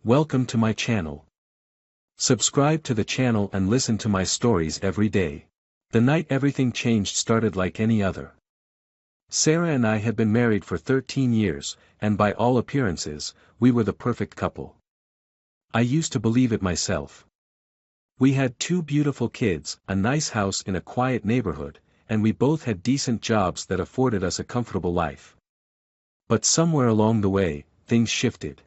Welcome to my channel. Subscribe to the channel and listen to my stories every day. The night everything changed started like any other. Sarah and I had been married for 13 years, and by all appearances, we were the perfect couple. I used to believe it myself. We had 2 beautiful kids, a nice house in a quiet neighborhood, and we both had decent jobs that afforded us a comfortable life. But somewhere along the way, things shifted.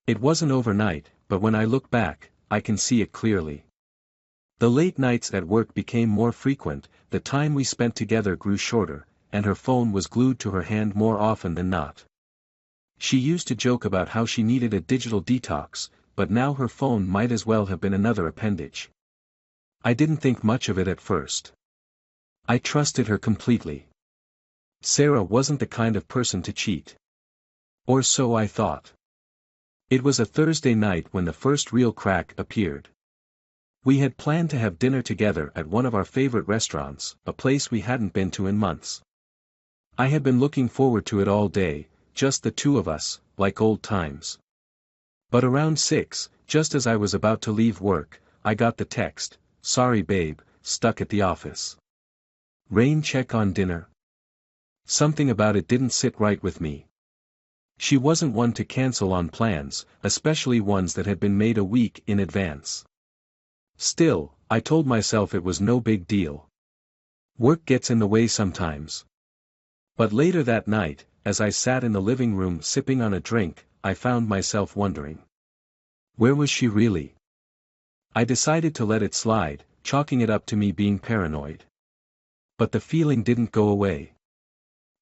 It wasn't overnight, but when I look back, I can see it clearly. The late nights at work became more frequent, the time we spent together grew shorter, and her phone was glued to her hand more often than not. She used to joke about how she needed a digital detox, but now her phone might as well have been another appendage. I didn't think much of it at first. I trusted her completely. Sarah wasn't the kind of person to cheat. Or so I thought. It was a Thursday night when the first real crack appeared. We had planned to have dinner together at one of our favorite restaurants, a place we hadn't been to in months. I had been looking forward to it all day, just the 2 of us, like old times. But around 6, just as I was about to leave work, I got the text, "Sorry babe, stuck at the office. Rain check on dinner?" Something about it didn't sit right with me. She wasn't one to cancel on plans, especially ones that had been made a week in advance. Still, I told myself it was no big deal. Work gets in the way sometimes. But later that night, as I sat in the living room sipping on a drink, I found myself wondering. Where was she really? I decided to let it slide, chalking it up to me being paranoid. But the feeling didn't go away.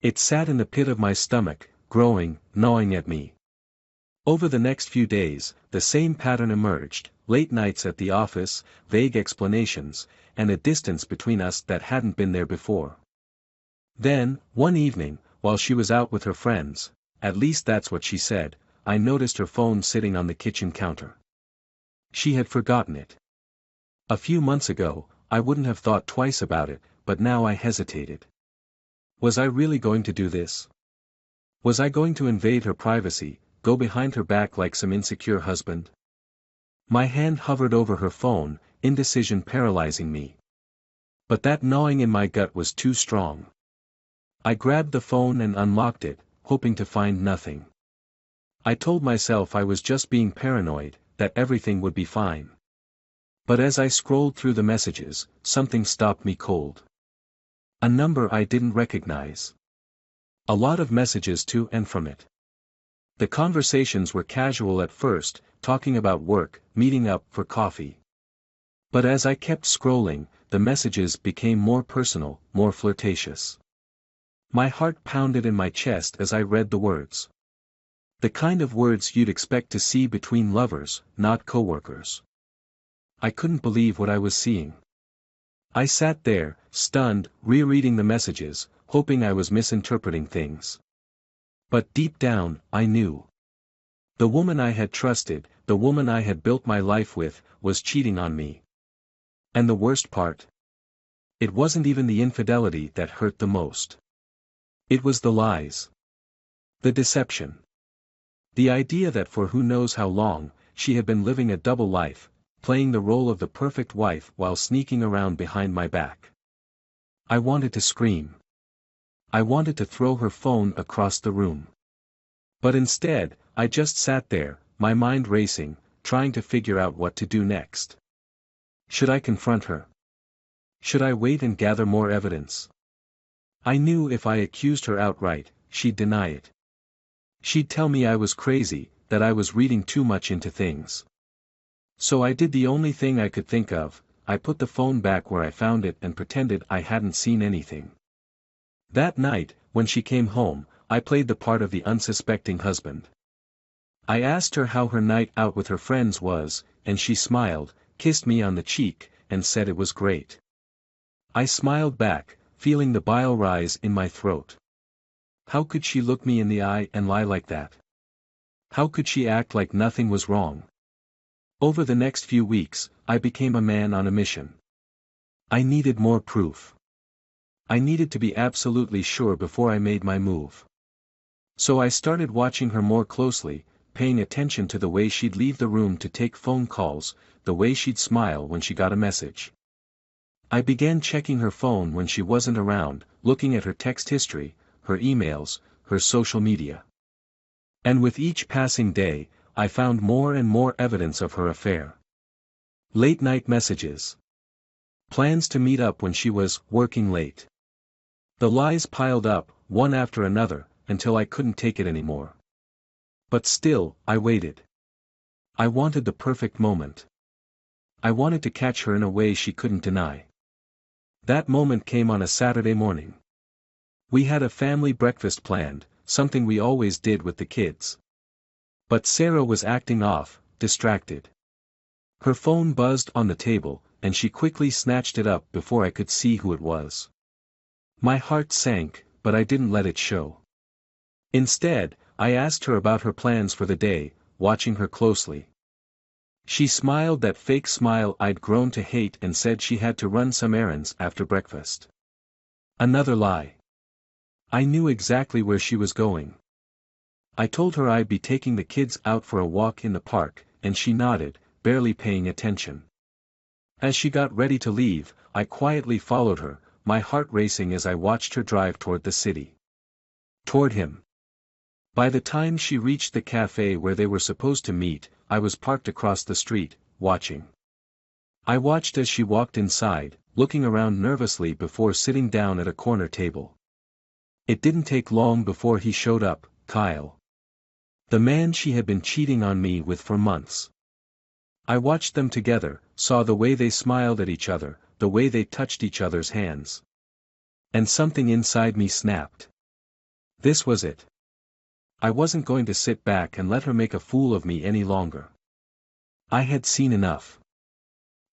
It sat in the pit of my stomach, growing, gnawing at me. Over the next few days, the same pattern emerged, late nights at the office, vague explanations, and a distance between us that hadn't been there before. Then, one evening, while she was out with her friends, at least that's what she said, I noticed her phone sitting on the kitchen counter. She had forgotten it. A few months ago, I wouldn't have thought twice about it, but now I hesitated. Was I really going to do this? Was I going to invade her privacy, go behind her back like some insecure husband? My hand hovered over her phone, indecision paralyzing me. But that gnawing in my gut was too strong. I grabbed the phone and unlocked it, hoping to find nothing. I told myself I was just being paranoid, that everything would be fine. But as I scrolled through the messages, something stopped me cold. A number I didn't recognize. A lot of messages to and from it. The conversations were casual at first, talking about work, meeting up for coffee. But as I kept scrolling, the messages became more personal, more flirtatious. My heart pounded in my chest as I read the words. The kind of words you'd expect to see between lovers, not coworkers. I couldn't believe what I was seeing. I sat there, stunned, rereading the messages, hoping I was misinterpreting things. But deep down, I knew. The woman I had trusted, the woman I had built my life with, was cheating on me. And the worst part? It wasn't even the infidelity that hurt the most. It was the lies. The deception. The idea that for who knows how long, she had been living a double life, playing the role of the perfect wife while sneaking around behind my back. I wanted to scream. I wanted to throw her phone across the room. But instead, I just sat there, my mind racing, trying to figure out what to do next. Should I confront her? Should I wait and gather more evidence? I knew if I accused her outright, she'd deny it. She'd tell me I was crazy, that I was reading too much into things. So I did the only thing I could think of, I put the phone back where I found it and pretended I hadn't seen anything. That night, when she came home, I played the part of the unsuspecting husband. I asked her how her night out with her friends was, and she smiled, kissed me on the cheek, and said it was great. I smiled back, feeling the bile rise in my throat. How could she look me in the eye and lie like that? How could she act like nothing was wrong? Over the next few weeks, I became a man on a mission. I needed more proof. I needed to be absolutely sure before I made my move. So I started watching her more closely, paying attention to the way she'd leave the room to take phone calls, the way she'd smile when she got a message. I began checking her phone when she wasn't around, looking at her text history, her emails, her social media. And with each passing day, I found more and more evidence of her affair. Late-night messages. Plans to meet up when she was working late. The lies piled up, one after another, until I couldn't take it anymore. But still, I waited. I wanted the perfect moment. I wanted to catch her in a way she couldn't deny. That moment came on a Saturday morning. We had a family breakfast planned, something we always did with the kids. But Sarah was acting off, distracted. Her phone buzzed on the table, and she quickly snatched it up before I could see who it was. My heart sank, but I didn't let it show. Instead, I asked her about her plans for the day, watching her closely. She smiled that fake smile I'd grown to hate and said she had to run some errands after breakfast. Another lie. I knew exactly where she was going. I told her I'd be taking the kids out for a walk in the park, and she nodded, barely paying attention. As she got ready to leave, I quietly followed her, my heart racing as I watched her drive toward the city. Toward him. By the time she reached the cafe where they were supposed to meet, I was parked across the street, watching. I watched as she walked inside, looking around nervously before sitting down at a corner table. It didn't take long before he showed up, Kyle. The man she had been cheating on me with for months. I watched them together, saw the way they smiled at each other, the way they touched each other's hands. And something inside me snapped. This was it. I wasn't going to sit back and let her make a fool of me any longer. I had seen enough.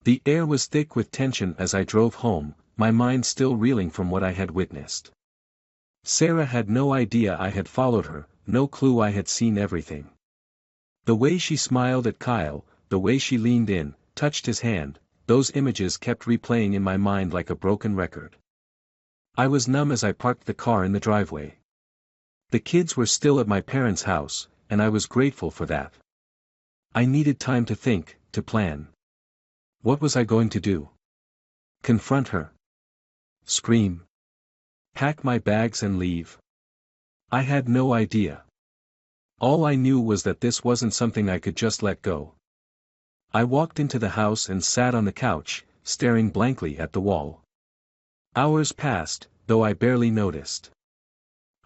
The air was thick with tension as I drove home, my mind still reeling from what I had witnessed. Sarah had no idea I had followed her, no clue I had seen everything. The way she smiled at Kyle, the way she leaned in, touched his hand, those images kept replaying in my mind like a broken record. I was numb as I parked the car in the driveway. The kids were still at my parents' house, and I was grateful for that. I needed time to think, to plan. What was I going to do? Confront her? Scream? Pack my bags and leave? I had no idea. All I knew was that this wasn't something I could just let go. I walked into the house and sat on the couch, staring blankly at the wall. Hours passed, though I barely noticed.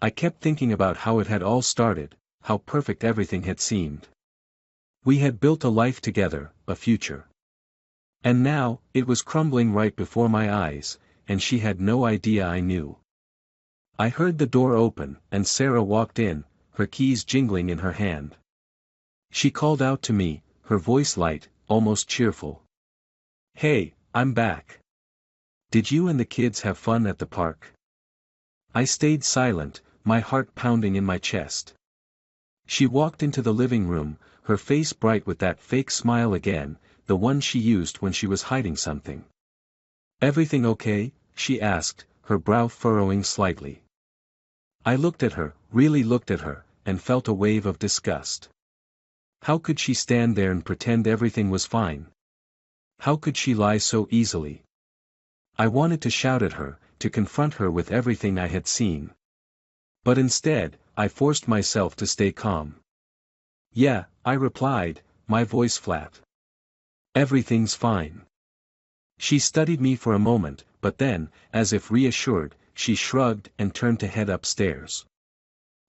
I kept thinking about how it had all started, how perfect everything had seemed. We had built a life together, a future. And now, it was crumbling right before my eyes, and she had no idea I knew. I heard the door open, and Sarah walked in, her keys jingling in her hand. She called out to me, her voice light, almost cheerful. "Hey, I'm back. Did you and the kids have fun at the park?" I stayed silent, my heart pounding in my chest. She walked into the living room, her face bright with that fake smile again, the one she used when she was hiding something. "Everything okay?" she asked, her brow furrowing slightly. I looked at her, really looked at her, and felt a wave of disgust. How could she stand there and pretend everything was fine? How could she lie so easily? I wanted to shout at her, to confront her with everything I had seen. But instead, I forced myself to stay calm. "Yeah," I replied, my voice flat. "Everything's fine." She studied me for a moment, but then, as if reassured, she shrugged and turned to head upstairs.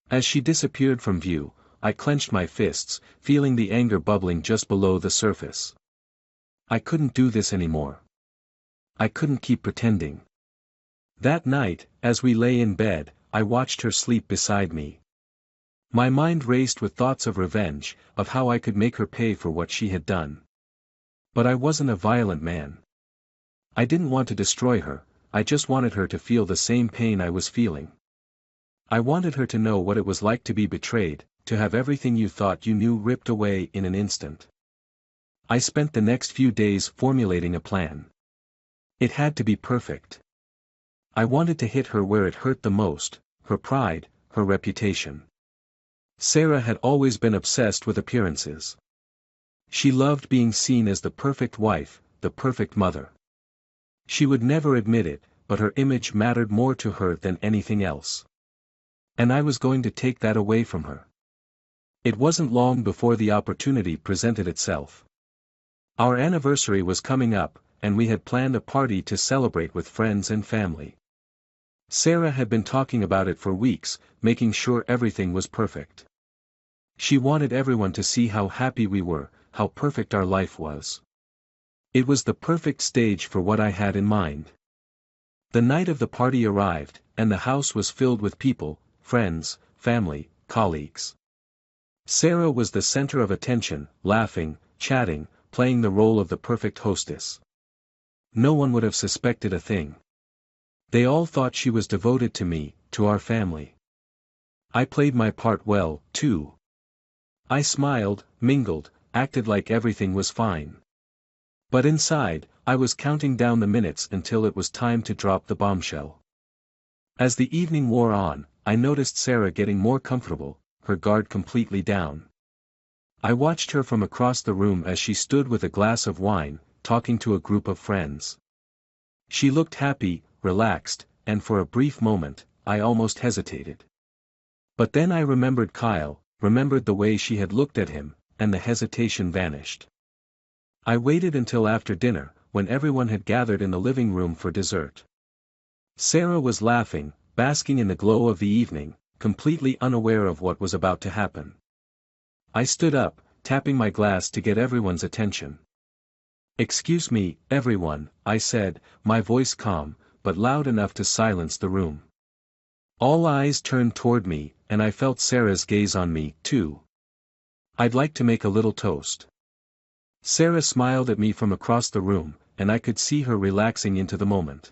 As she disappeared from view, I clenched my fists, feeling the anger bubbling just below the surface. I couldn't do this anymore. I couldn't keep pretending. That night, as we lay in bed, I watched her sleep beside me. My mind raced with thoughts of revenge, of how I could make her pay for what she had done. But I wasn't a violent man. I didn't want to destroy her, I just wanted her to feel the same pain I was feeling. I wanted her to know what it was like to be betrayed, to have everything you thought you knew ripped away in an instant. I spent the next few days formulating a plan. It had to be perfect. I wanted to hit her where it hurt the most, her pride, her reputation. Sarah had always been obsessed with appearances. She loved being seen as the perfect wife, the perfect mother. She would never admit it, but her image mattered more to her than anything else. And I was going to take that away from her. It wasn't long before the opportunity presented itself. Our anniversary was coming up, and we had planned a party to celebrate with friends and family. Sarah had been talking about it for weeks, making sure everything was perfect. She wanted everyone to see how happy we were, how perfect our life was. It was the perfect stage for what I had in mind. The night of the party arrived, and the house was filled with people, friends, family, colleagues. Sarah was the center of attention, laughing, chatting, playing the role of the perfect hostess. No one would have suspected a thing. They all thought she was devoted to me, to our family. I played my part well, too. I smiled, mingled, acted like everything was fine. But inside, I was counting down the minutes until it was time to drop the bombshell. As the evening wore on, I noticed Sarah getting more comfortable, her guard completely down. I watched her from across the room as she stood with a glass of wine, talking to a group of friends. She looked happy, relaxed, and for a brief moment, I almost hesitated. But then I remembered Kyle, remembered the way she had looked at him, and the hesitation vanished. I waited until after dinner, when everyone had gathered in the living room for dessert. Sarah was laughing, basking in the glow of the evening, completely unaware of what was about to happen. I stood up, tapping my glass to get everyone's attention. "Excuse me, everyone," I said, my voice calm, but loud enough to silence the room. All eyes turned toward me, and I felt Sarah's gaze on me, too. "I'd like to make a little toast." Sarah smiled at me from across the room, and I could see her relaxing into the moment.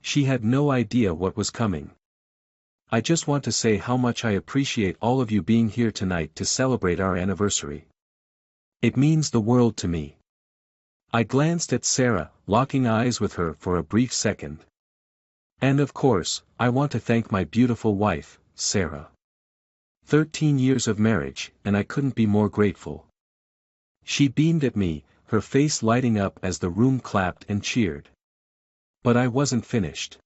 She had no idea what was coming. "I just want to say how much I appreciate all of you being here tonight to celebrate our anniversary. It means the world to me." I glanced at Sarah, locking eyes with her for a brief second. "And of course, I want to thank my beautiful wife, Sarah. 13 years of marriage, and I couldn't be more grateful." She beamed at me, her face lighting up as the room clapped and cheered. But I wasn't finished.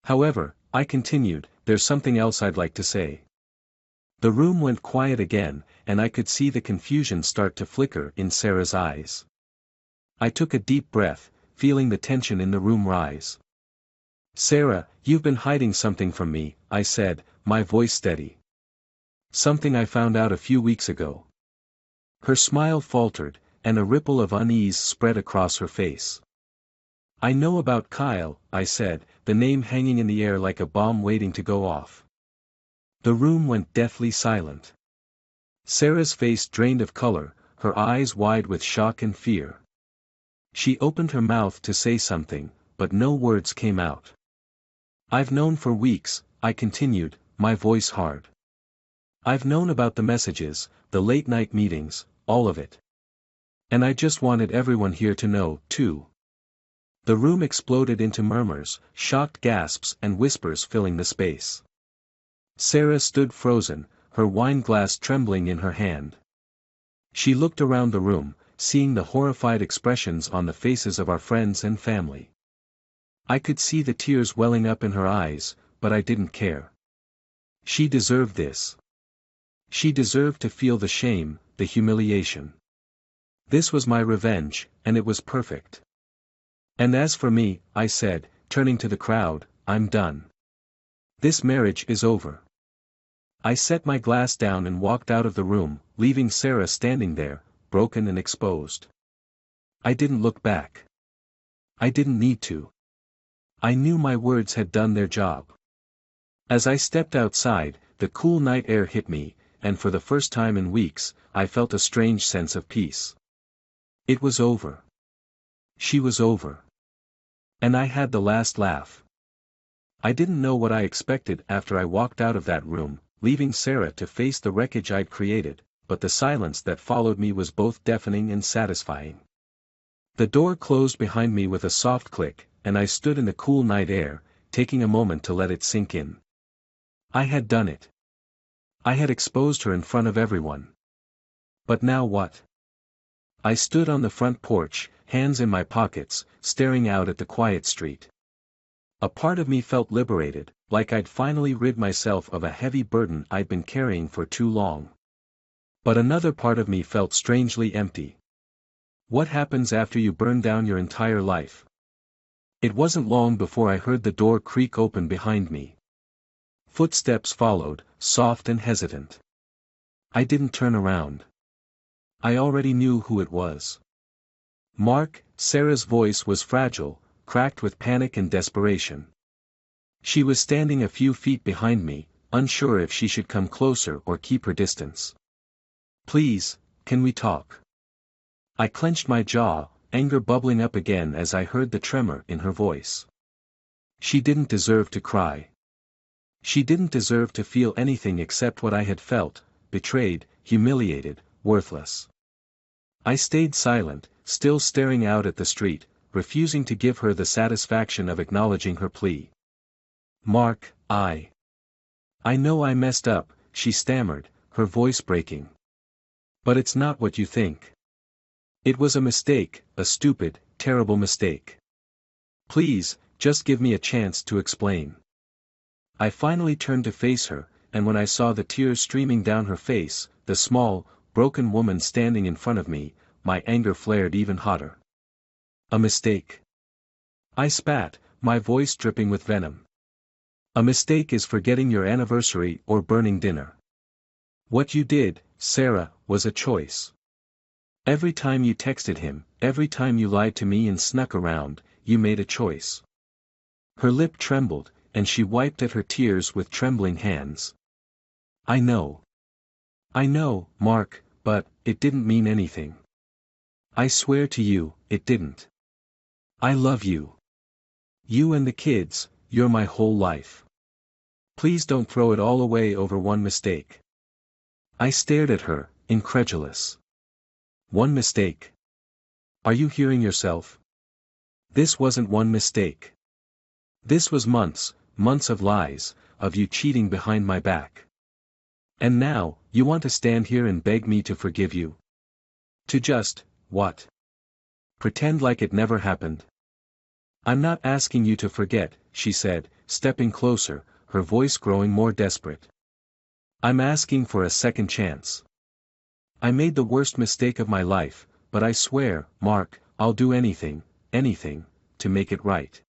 "However," I continued, "there's something else I'd like to say." The room went quiet again, and I could see the confusion start to flicker in Sarah's eyes. I took a deep breath, feeling the tension in the room rise. "Sarah, you've been hiding something from me," I said, my voice steady. "Something I found out a few weeks ago." Her smile faltered, and a ripple of unease spread across her face. "I know about Kyle," I said, the name hanging in the air like a bomb waiting to go off. The room went deathly silent. Sarah's face drained of color, her eyes wide with shock and fear. She opened her mouth to say something, but no words came out. "I've known for weeks," I continued, my voice hard. "I've known about the messages, the late-night meetings, all of it. And I just wanted everyone here to know, too." The room exploded into murmurs, shocked gasps and whispers filling the space. Sarah stood frozen, her wine glass trembling in her hand. She looked around the room, seeing the horrified expressions on the faces of our friends and family. I could see the tears welling up in her eyes, but I didn't care. She deserved this. She deserved to feel the shame, the humiliation. This was my revenge, and it was perfect. "And as for me," I said, turning to the crowd, "I'm done. This marriage is over." I set my glass down and walked out of the room, leaving Sarah standing there, broken and exposed. I didn't look back. I didn't need to. I knew my words had done their job. As I stepped outside, the cool night air hit me, and for the first time in weeks, I felt a strange sense of peace. It was over. She was over. And I had the last laugh. I didn't know what I expected after I walked out of that room, leaving Sarah to face the wreckage I'd created, but the silence that followed me was both deafening and satisfying. The door closed behind me with a soft click, and I stood in the cool night air, taking a moment to let it sink in. I had done it. I had exposed her in front of everyone. But now what? I stood on the front porch, hands in my pockets, staring out at the quiet street. A part of me felt liberated, like I'd finally rid myself of a heavy burden I'd been carrying for too long. But another part of me felt strangely empty. What happens after you burn down your entire life? It wasn't long before I heard the door creak open behind me. Footsteps followed, soft and hesitant. I didn't turn around. I already knew who it was. Mark. Sarah's voice was fragile, cracked with panic and desperation. She was standing a few feet behind me, unsure if she should come closer or keep her distance. Please, can we talk? I clenched my jaw, anger bubbling up again as I heard the tremor in her voice. She didn't deserve to cry. She didn't deserve to feel anything except what I had felt, betrayed, humiliated, worthless. I stayed silent, still staring out at the street, refusing to give her the satisfaction of acknowledging her plea. Mark, I know I messed up, she stammered, her voice breaking. But it's not what you think. It was a mistake, a stupid, terrible mistake. Please, just give me a chance to explain. I finally turned to face her, and when I saw the tears streaming down her face, the small, broken woman standing in front of me, my anger flared even hotter. A mistake. I spat, my voice dripping with venom. A mistake is forgetting your anniversary or burning dinner. What you did, Sarah, was a choice. Every time you texted him, every time you lied to me and snuck around, you made a choice. Her lip trembled, and she wiped at her tears with trembling hands. I know, Mark, but it didn't mean anything. I swear to you, it didn't. I love you. You and the kids, you're my whole life. Please don't throw it all away over one mistake. I stared at her, incredulous. One mistake? Are you hearing yourself? This wasn't one mistake. This was months of lies, of you cheating behind my back. And now, you want to stand here and beg me to forgive you? To just, what? Pretend like it never happened? I'm not asking you to forget, she said, stepping closer, her voice growing more desperate. I'm asking for a second chance. I made the worst mistake of my life, but I swear, Mark, I'll do anything, to make it right.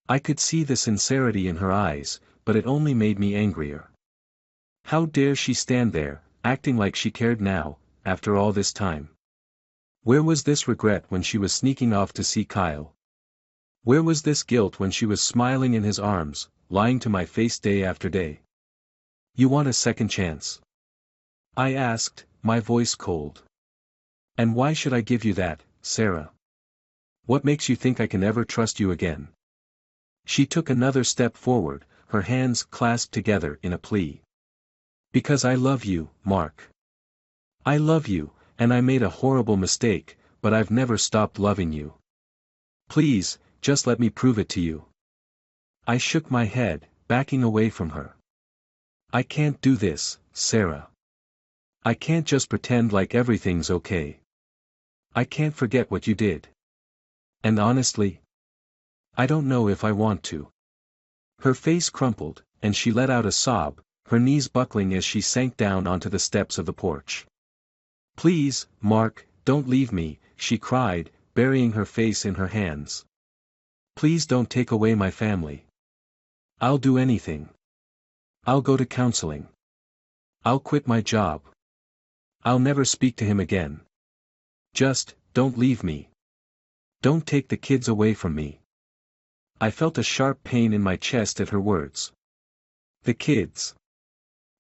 I could see the sincerity in her eyes, but it only made me angrier. How dare she stand there, acting like she cared now, after all this time? Where was this regret when she was sneaking off to see Kyle? Where was this guilt when she was smiling in his arms, lying to my face day after day? You want a second chance? I asked, my voice cold. And why should I give you that, Sarah? What makes you think I can ever trust you again? She took another step forward, her hands clasped together in a plea. Because I love you, Mark. I love you, and I made a horrible mistake, but I've never stopped loving you. Please, just let me prove it to you. I shook my head, backing away from her. I can't do this, Sarah. I can't just pretend like everything's okay. I can't forget what you did. And honestly, I don't know if I want to. Her face crumpled, and she let out a sob, her knees buckling as she sank down onto the steps of the porch. Please, Mark, don't leave me, she cried, burying her face in her hands. Please don't take away my family. I'll do anything. I'll go to counseling. I'll quit my job. I'll never speak to him again. Just, don't leave me. Don't take the kids away from me. I felt a sharp pain in my chest at her words. The kids.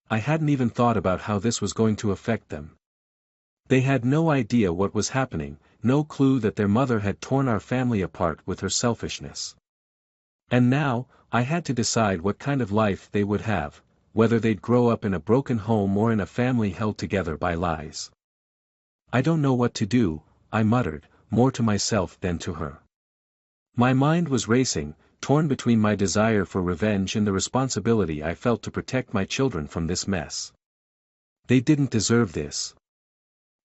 I hadn't even thought about how this was going to affect them. They had no idea what was happening, no clue that their mother had torn our family apart with her selfishness. And now, I had to decide what kind of life they would have, whether they'd grow up in a broken home or in a family held together by lies. I don't know what to do, I muttered, more to myself than to her. My mind was racing, torn between my desire for revenge and the responsibility I felt to protect my children from this mess. They didn't deserve this.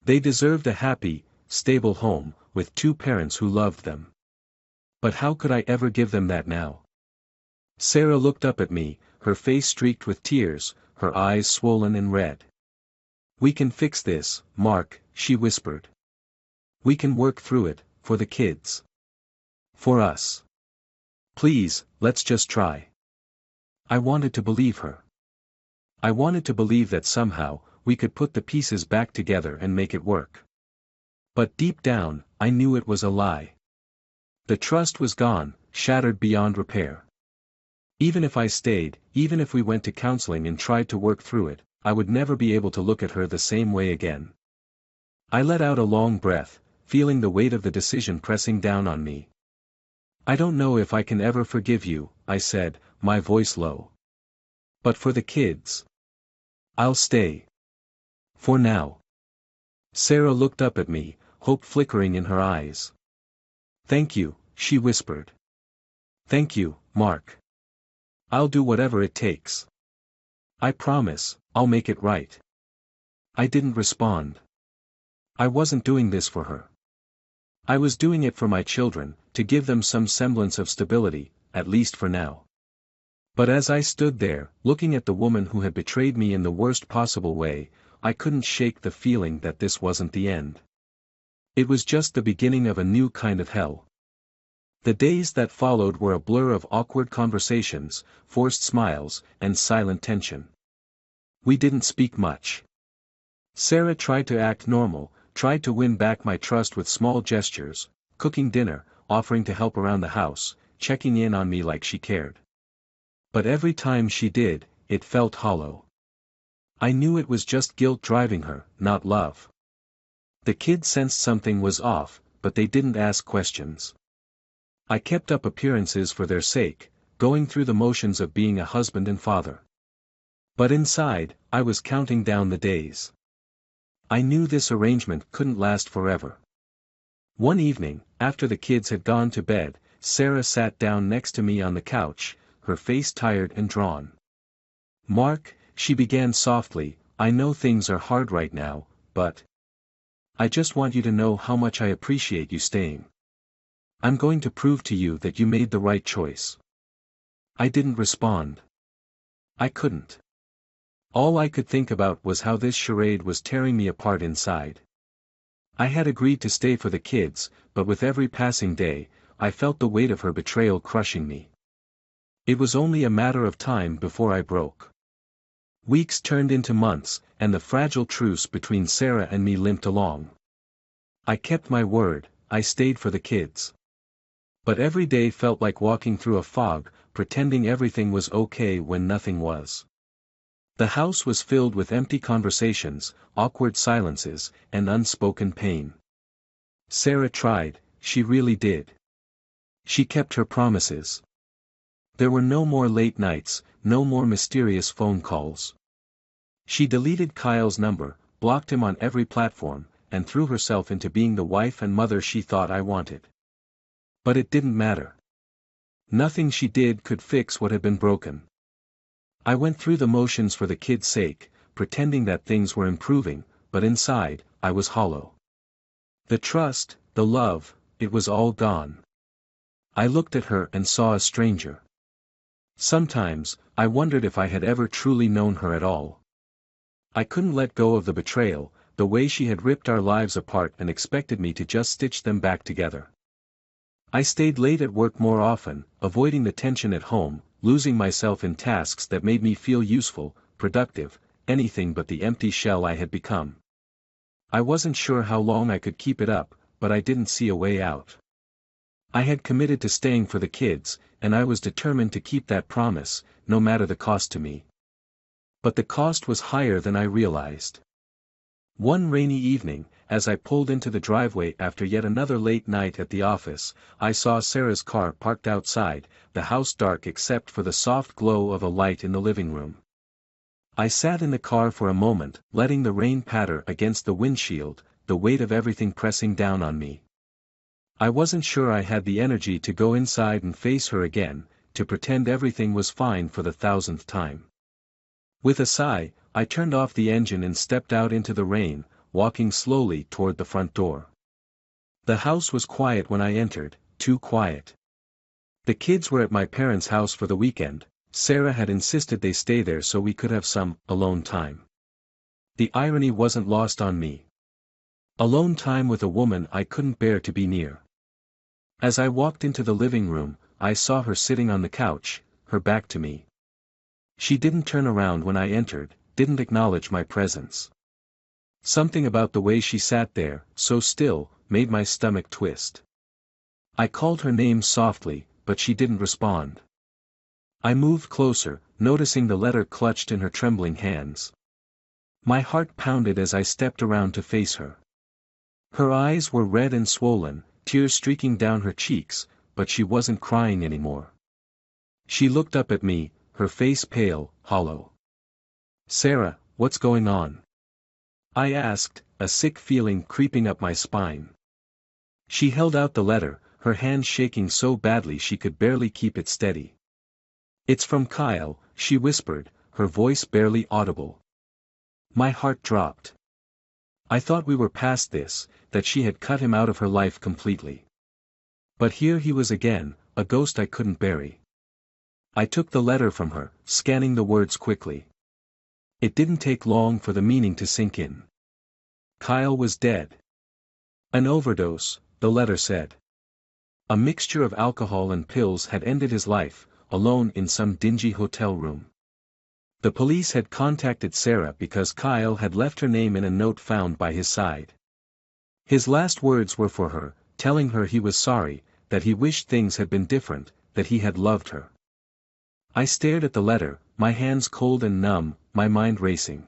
They deserved a happy, stable home, with two parents who loved them. But how could I ever give them that now? Sarah looked up at me, her face streaked with tears, her eyes swollen and red. "We can fix this, Mark," she whispered. "We can work through it, for the kids. For us. Please, let's just try." I wanted to believe her. I wanted to believe that somehow, we could put the pieces back together and make it work. But deep down, I knew it was a lie. The trust was gone, shattered beyond repair. Even if I stayed, even if we went to counseling and tried to work through it, I would never be able to look at her the same way again. I let out a long breath, feeling the weight of the decision pressing down on me. "I don't know if I can ever forgive you," I said, my voice low. "But for the kids. I'll stay. For now." Sarah looked up at me, hope flickering in her eyes. "Thank you," she whispered. "Thank you, Mark. I'll do whatever it takes. I promise, I'll make it right." I didn't respond. I wasn't doing this for her. I was doing it for my children, to give them some semblance of stability, at least for now. But as I stood there, looking at the woman who had betrayed me in the worst possible way, I couldn't shake the feeling that this wasn't the end. It was just the beginning of a new kind of hell. The days that followed were a blur of awkward conversations, forced smiles, and silent tension. We didn't speak much. Sarah tried to act normal, tried to win back my trust with small gestures, cooking dinner, offering to help around the house, checking in on me like she cared. But every time she did, it felt hollow. I knew it was just guilt driving her, not love. The kids sensed something was off, but they didn't ask questions. I kept up appearances for their sake, going through the motions of being a husband and father. But inside, I was counting down the days. I knew this arrangement couldn't last forever. One evening, after the kids had gone to bed, Sarah sat down next to me on the couch, her face tired and drawn. "Mark," she began softly, "I know things are hard right now, but I just want you to know how much I appreciate you staying. I'm going to prove to you that you made the right choice." I didn't respond. I couldn't. All I could think about was how this charade was tearing me apart inside. I had agreed to stay for the kids, but with every passing day, I felt the weight of her betrayal crushing me. It was only a matter of time before I broke. Weeks turned into months, and the fragile truce between Sarah and me limped along. I kept my word, I stayed for the kids. But every day felt like walking through a fog, pretending everything was okay when nothing was. The house was filled with empty conversations, awkward silences, and unspoken pain. Sarah tried, she really did. She kept her promises. There were no more late nights, no more mysterious phone calls. She deleted Kyle's number, blocked him on every platform, and threw herself into being the wife and mother she thought I wanted. But it didn't matter. Nothing she did could fix what had been broken. I went through the motions for the kids' sake, pretending that things were improving, but inside, I was hollow. The trust, the love, it was all gone. I looked at her and saw a stranger. Sometimes, I wondered if I had ever truly known her at all. I couldn't let go of the betrayal, the way she had ripped our lives apart and expected me to just stitch them back together. I stayed late at work more often, avoiding the tension at home, losing myself in tasks that made me feel useful, productive, anything but the empty shell I had become. I wasn't sure how long I could keep it up, but I didn't see a way out. I had committed to staying for the kids, and I was determined to keep that promise, no matter the cost to me. But the cost was higher than I realized. One rainy evening, as I pulled into the driveway after yet another late night at the office, I saw Sarah's car parked outside, the house dark except for the soft glow of a light in the living room. I sat in the car for a moment, letting the rain patter against the windshield, the weight of everything pressing down on me. I wasn't sure I had the energy to go inside and face her again, to pretend everything was fine for the 1000th time. With a sigh, I turned off the engine and stepped out into the rain, walking slowly toward the front door. The house was quiet when I entered, too quiet. The kids were at my parents' house for the weekend. Sarah had insisted they stay there so we could have some alone time. The irony wasn't lost on me. Alone time with a woman I couldn't bear to be near. As I walked into the living room, I saw her sitting on the couch, her back to me. She didn't turn around when I entered, didn't acknowledge my presence. Something about the way she sat there, so still, made my stomach twist. I called her name softly, but she didn't respond. I moved closer, noticing the letter clutched in her trembling hands. My heart pounded as I stepped around to face her. Her eyes were red and swollen, tears streaking down her cheeks, but she wasn't crying anymore. She looked up at me, her face pale, hollow. "Sarah, what's going on?" I asked, a sick feeling creeping up my spine. She held out the letter, her hand shaking so badly she could barely keep it steady. "It's from Kyle," she whispered, her voice barely audible. My heart dropped. I thought we were past this, that she had cut him out of her life completely. But here he was again, a ghost I couldn't bury. I took the letter from her, scanning the words quickly. It didn't take long for the meaning to sink in. Kyle was dead. An overdose, the letter said. A mixture of alcohol and pills had ended his life, alone in some dingy hotel room. The police had contacted Sarah because Kyle had left her name in a note found by his side. His last words were for her, telling her he was sorry, that he wished things had been different, that he had loved her. I stared at the letter, my hands cold and numb, my mind racing.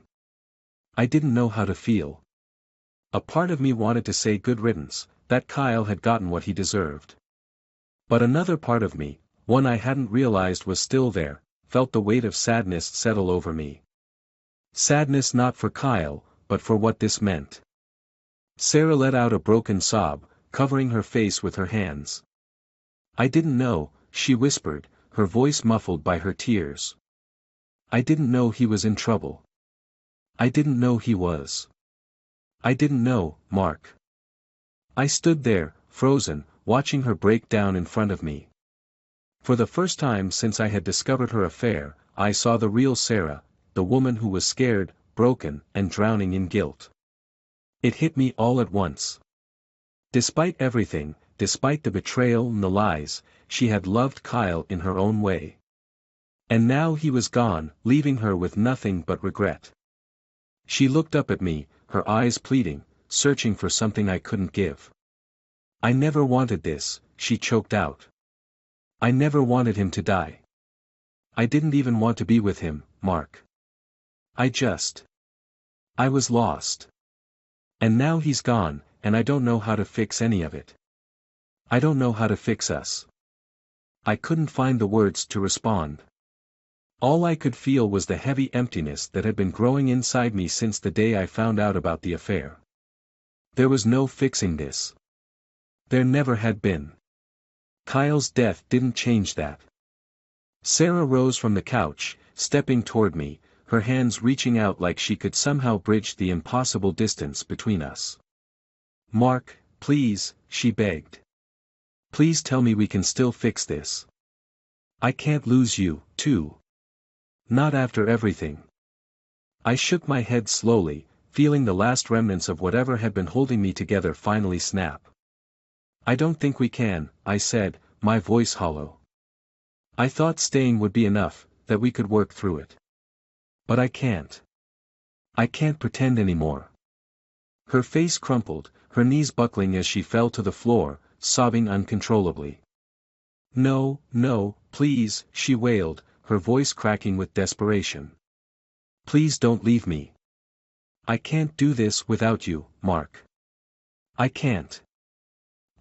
I didn't know how to feel. A part of me wanted to say good riddance, that Kyle had gotten what he deserved. But another part of me, one I hadn't realized was still there, felt the weight of sadness settle over me. Sadness not for Kyle, but for what this meant. Sarah let out a broken sob, covering her face with her hands. "I didn't know," she whispered, her voice muffled by her tears. "I didn't know he was in trouble. I didn't know he was. I didn't know, Mark." I stood there, frozen, watching her break down in front of me. For the first time since I had discovered her affair, I saw the real Sarah, the woman who was scared, broken, and drowning in guilt. It hit me all at once. Despite everything, despite the betrayal and the lies, she had loved Kyle in her own way. And now he was gone, leaving her with nothing but regret. She looked up at me, her eyes pleading, searching for something I couldn't give. "I never wanted this," she choked out. "I never wanted him to die. I didn't even want to be with him, Mark. I was lost. And now he's gone, and I don't know how to fix any of it. I don't know how to fix us." I couldn't find the words to respond. All I could feel was the heavy emptiness that had been growing inside me since the day I found out about the affair. There was no fixing this. There never had been. Kyle's death didn't change that. Sarah rose from the couch, stepping toward me, her hands reaching out like she could somehow bridge the impossible distance between us. "Mark, please," she begged. "Please tell me we can still fix this. I can't lose you, too. Not after everything." I shook my head slowly, feeling the last remnants of whatever had been holding me together finally snap. "I don't think we can," I said, my voice hollow. "I thought staying would be enough, that we could work through it. But I can't. I can't pretend anymore." Her face crumpled, her knees buckling as she fell to the floor, sobbing uncontrollably. "No, no, please," she wailed, her voice cracking with desperation. "Please don't leave me. I can't do this without you, Mark. I can't."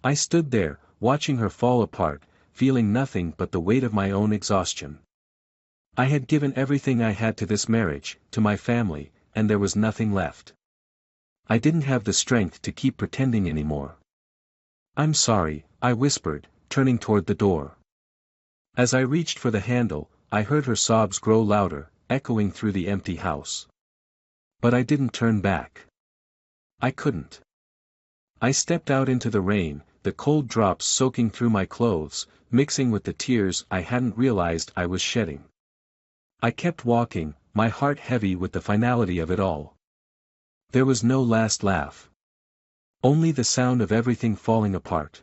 I stood there, watching her fall apart, feeling nothing but the weight of my own exhaustion. I had given everything I had to this marriage, to my family, and there was nothing left. I didn't have the strength to keep pretending anymore. "I'm sorry," I whispered, turning toward the door. As I reached for the handle, I heard her sobs grow louder, echoing through the empty house. But I didn't turn back. I couldn't. I stepped out into the rain, the cold drops soaking through my clothes, mixing with the tears I hadn't realized I was shedding. I kept walking, my heart heavy with the finality of it all. There was no last laugh. Only the sound of everything falling apart.